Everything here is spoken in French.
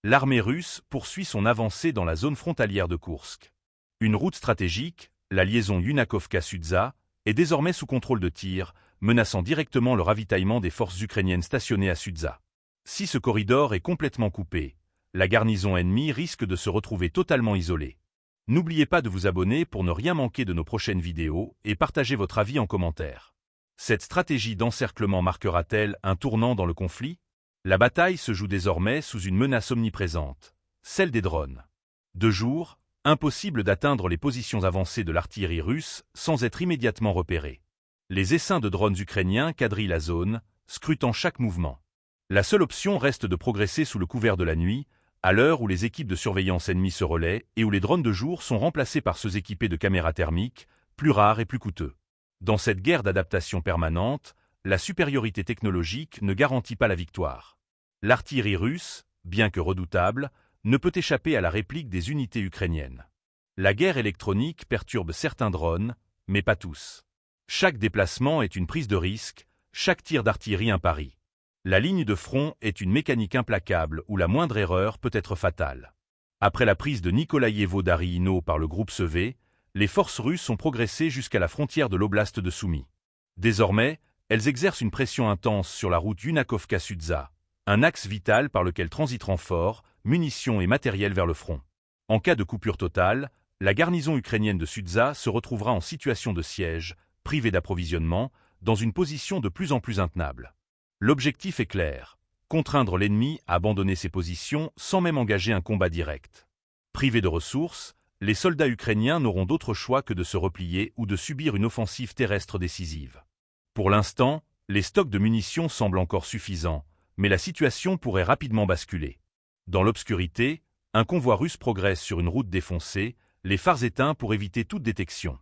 L'armée russe poursuit son avancée dans la zone frontalière de Koursk. Une route stratégique, la liaison Yunakovka-Sudza, est désormais sous contrôle de tir, menaçant directement le ravitaillement des forces ukrainiennes stationnées à Sudza. Si ce corridor est complètement coupé, la garnison ennemie risque de se retrouver totalement isolée. N'oubliez pas de vous abonner pour ne rien manquer de nos prochaines vidéos et partagez votre avis en commentaire. Cette stratégie d'encerclement marquera-t-elle un tournant dans le conflit? La bataille se joue désormais sous une menace omniprésente, celle des drones. De jour, impossible d'atteindre les positions avancées de l'artillerie russe sans être immédiatement repéré. Les essaims de drones ukrainiens quadrillent la zone, scrutant chaque mouvement. La seule option reste de progresser sous le couvert de la nuit, à l'heure où les équipes de surveillance ennemies se relaient et où les drones de jour sont remplacés par ceux équipés de caméras thermiques, plus rares et plus coûteux. Dans cette guerre d'adaptation permanente, la supériorité technologique ne garantit pas la victoire. L'artillerie russe, bien que redoutable, ne peut échapper à la réplique des unités ukrainiennes. La guerre électronique perturbe certains drones, mais pas tous. Chaque déplacement est une prise de risque, chaque tir d'artillerie un pari. La ligne de front est une mécanique implacable où la moindre erreur peut être fatale. Après la prise de Nikolaïevo-Dariino par le groupe Sevé, les forces russes ont progressé jusqu'à la frontière de l'oblast de Soumy. Désormais, elles exercent une pression intense sur la route Yunakovka-Sudza, un axe vital par lequel transitent renforts, munitions et matériel vers le front. En cas de coupure totale, la garnison ukrainienne de Sudza se retrouvera en situation de siège, privée d'approvisionnement, dans une position de plus en plus intenable. L'objectif est clair, contraindre l'ennemi à abandonner ses positions sans même engager un combat direct. Privés de ressources, les soldats ukrainiens n'auront d'autre choix que de se replier ou de subir une offensive terrestre décisive. Pour l'instant, les stocks de munitions semblent encore suffisants, mais la situation pourrait rapidement basculer. Dans l'obscurité, un convoi russe progresse sur une route défoncée, les phares éteints pour éviter toute détection.